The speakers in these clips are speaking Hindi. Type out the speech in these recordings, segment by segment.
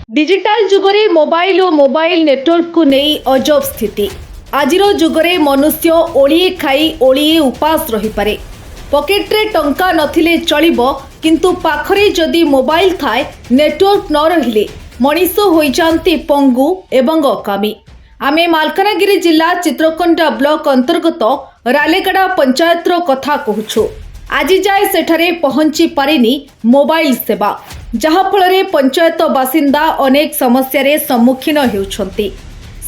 डिजिटाल जुगरे मोबाइल और मोबाइल नेटवर्क को नहीं अजब स्थिति। आजिर जुगरे मनुष्य ओळिए खाई ओळिए उपास रही पारे। पकेट्रे टंका नथिले चलिबो, किंतु पाखरे जदि मोबाइल थाए नेटवर्क न रहिले मनीष होई जांती पंगु एवं अकामी। आमे मालकानगिरी जिला चित्रकोंडा ब्लॉक अंतर्गत रालेगड़ा पंचायतर कथा कहूछु। आज जाए सेठारे पहुंची पारिनी मोबाइल सेवा, जहाँफल पंचायत बासिंदा अनेक समस्या सम्मुखीन होउछंती।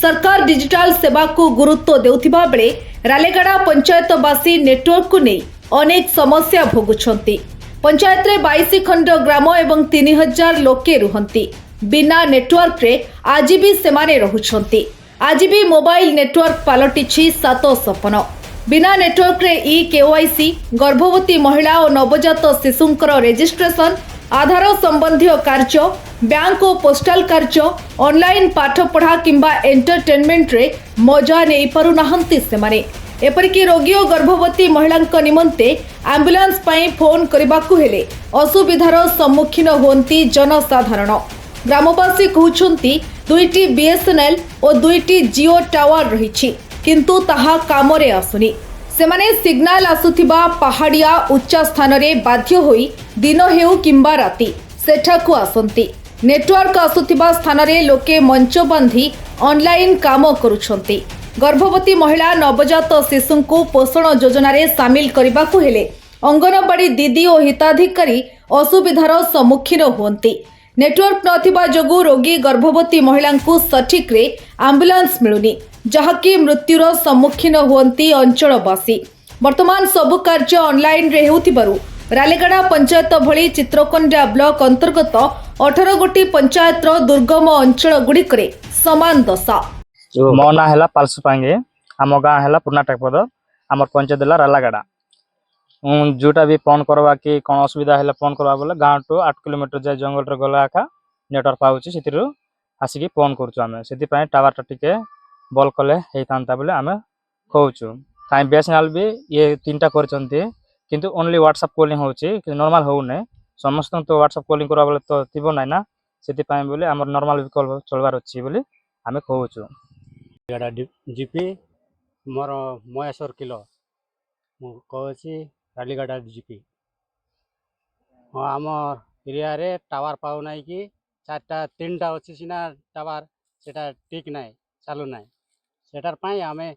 सरकार डिजिटाल सेवा को गुरुत्व देउथिबा बेले रालेगड़ा पंचायतवासी नेटवर्क को नहीं अनेक समस्या भोगुछंती। पंचायत रे 22 खंड ग्राम एवं 3000 लोके रुहंती। बिना नेटवर्क रे आज भी सेमाने रहुछंती। आज भी मोबाइल नेटवर्क पालटिछि सात सपन। बिना नेटवर्क रे केवाईसी, गर्भवती महिला और नवजात शिशुंकर रेजिस्ट्रेशन, आधार संबंधी कार्य, बैंक और पोस्टाल कार्य, ऑनलाइन पाठपढ़ा किंबा एंटरटेनमेंट रे मजा नहीं पारु नाहंती सेमाने। एपरिकी रोगी और गर्भवती महिला निमंते एम्बुलेंस पाई फोन करबाकू हेले असुविधार सम्मुखीन होती जनसाधारण। ग्रामवासी कहउछंती दुईटी बीएसएनएल और दुईटी जियो टावर रहिछि, किंतु ताहा कामरे आसुनी। सेमाने सिग्नाल आसुथिबा पहाड़िया उच्चा स्थान रे बाध्य होई दिन हेउ किंबा राति सेठाकू आसंती। नेटवर्क आसुथिबा स्थान रे लोके मंच बांधी ऑनलाइन काम करुछंती। गर्भवती महिला नवजात शिशु को पोषण योजना रे शामिल करबाकू हेले अंगनवाड़ी दीदी और हिताधिकारी असुविधार सम्मुखीन होती। नेटवर्क नथिबा जोगु रोगी गर्भवती महिला को सठिक रे एम्बुलेंस मिलुनी, जहाँकि मृत्युर सम्मुखीन होती अंचलवासी। वर्तमान सबु कार्य ऑनलाइन रे हेउथिबारु रालेगड़ा पंचायत भली चित्रकोंडा ब्लॉक अंतर्गत 18 गोटी पंचायतर दुर्गम अंचल गुड़िकरे समान दशा। मो ना है पालसु पांगे, आम गाँ है पुना टेकपद, आम पंचायत है रालागड़ा। जोटा भी फोन करवा कि कौन असुविधा है फोन करवा बोले गाँव टू 8 किलोमीटर जाए जंगल गला आका नेटवर्क पाऊँच से आसिक फोन करें से टावर टे बल कले होता बोले आम कहूँ। कहीं बीएसएनएल भी ये 3टा किंतु ओनली व्हाट्सएप कॉलिंग होची, नॉर्मल होने समस्त तो व्हाट्सएप कॉलिंग करवा बोले तो थी ना ना से बोले आम नॉर्मल भी कॉल चलवार अच्छी बोली आम कहूँ। जीपी मोर महेश्वर किलो मुझे रालीगड़ा जीपी। हाँ आम एरिया रे टावर पाऊ ना कि 3टा अच्छी सीना टावर से ठीक ना चालू ना सेटार पाई आमे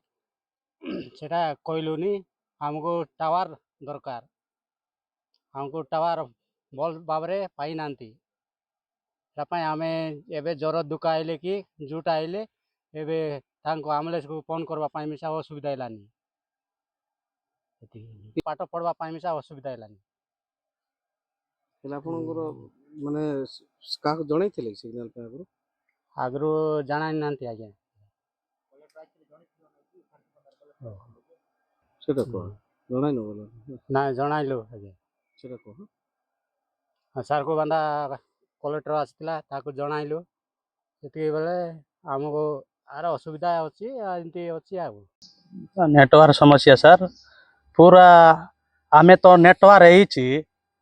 सेटा कहलुनी हमको टावर दरकार। हमको टावर भल भाव पाई नांती आमे एबे जर दुख आइले कि जुट आइले एबे तांको एम्बुलेंस को फोन करबा मिसा असुविधा हेलानी, पाठ पढ़वा मिसा असुविधा हेलानी। माने का जणैथिले सिग्नल पे आगरू जाना नांती आज्ञा सेटा को जणाय न बोलो ना जणाइलो आज्ञा सेटा को सार को बंदा कलेक्टर आसला ताको जणाइलो सेति बेले हमको आर असुविधा अछि एंती अछि आ नेटवर्क समस्या सर पूरा आमे तो नेटवर्क रही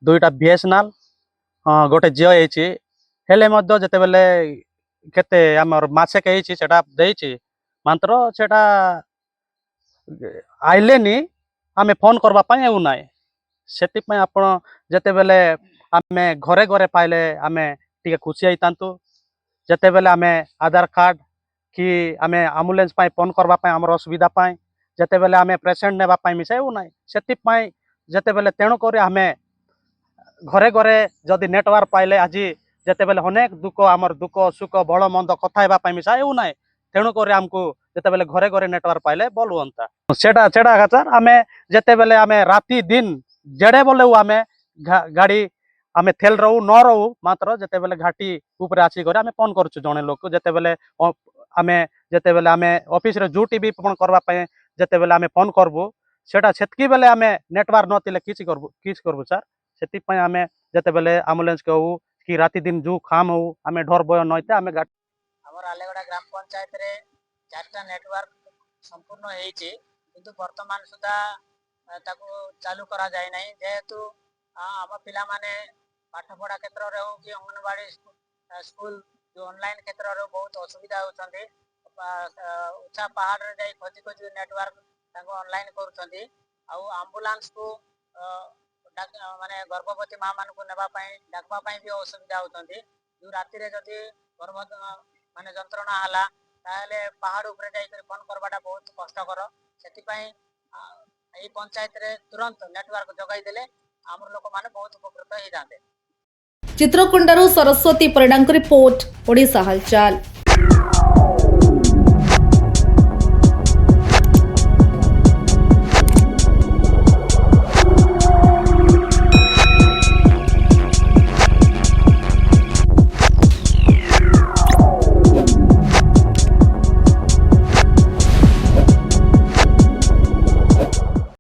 2टा बीएसएनएल गोटे जियो हेले मध्य जते बेले केते हमर मासे कहिछि सेटा देछि मात्र सेटा आइलेनी आमे फोन करबा पई एउ नाय सेति पई आपण जते बेले आमे घरे घरे पाइले आमे टिके खुशी आइतांतु। जते बेले आमे आधार कार्ड कि आमे एम्बुलेंस पाई फोन करबा पई हमर असुविधा पाई जते बेले आमे पेशेंट नेबा पाई मिसे एउ नाय सेति पई जते बेले तेणु करे आमे घरे घरे जदि नेटवर्क पाइले आज जते बेले अनेक दुख आमर दुख सुख भल मंद कथा हेबा पई मिसा एउ नाय तेणु करे हमको जते बेले घरे घरे नेटवर्क पाइले बल हुंता सेटा सेटा सर आमे जते बेले आमे राति दिन जेडे बोले आमे गाड़ी आमे थेल रहू न रहू मात्र जते बेले घाटी ऊपर आसी करे आमे फोन करछु जणे लोक जते बेले आमे ऑफिस रे ड्यूटी भी फोन करबा पई जते बेले आमे फोन करबू सेटा सेतकी बेले आमे नेटवर्क नथिले किछ करबू सर सेति पई आमे जते बेले एम्बुलेंस कहू कि राति दिन जू खाम हो आमे डर भय नइते आमे हमर आलेगड़ा ग्राम पंचायत रे 4टा नेटवर्क संपूर्ण हेछि किंतु वर्तमान सुधा ताको चालू करा जाय नै जेहेतु हम पिला माने पाठ पढ़ा क्षेत्र रे हो कि अंगनवाड़ी स्कूल जो ऑनलाइन क्षेत्र रो बहुत असुविधा होचंदी उच्चा पहाड़ रे जाई खोजी खोजी नेटवर्क ताको ऑनलाइन करूचंदी आ एम्बुलेंस को माने गर्भवती मां मान को नेबा पई डाकबा पई भी असुविधा होचंदी जो राति रे जदी गर्भ माने जंत्रणा हला ताले पहाड़ ऊपर जाई कर फोन करबाटा बहुत कष्टकर सेति पई एई पंचायत रे तुरंत नेटवर्क जगाई देले हमर लोक माने बहुत उपकृत हे जाते। चित्रकुंडारू सरस्वती परिडांक रिपोर्ट ओडिशा हालचाल।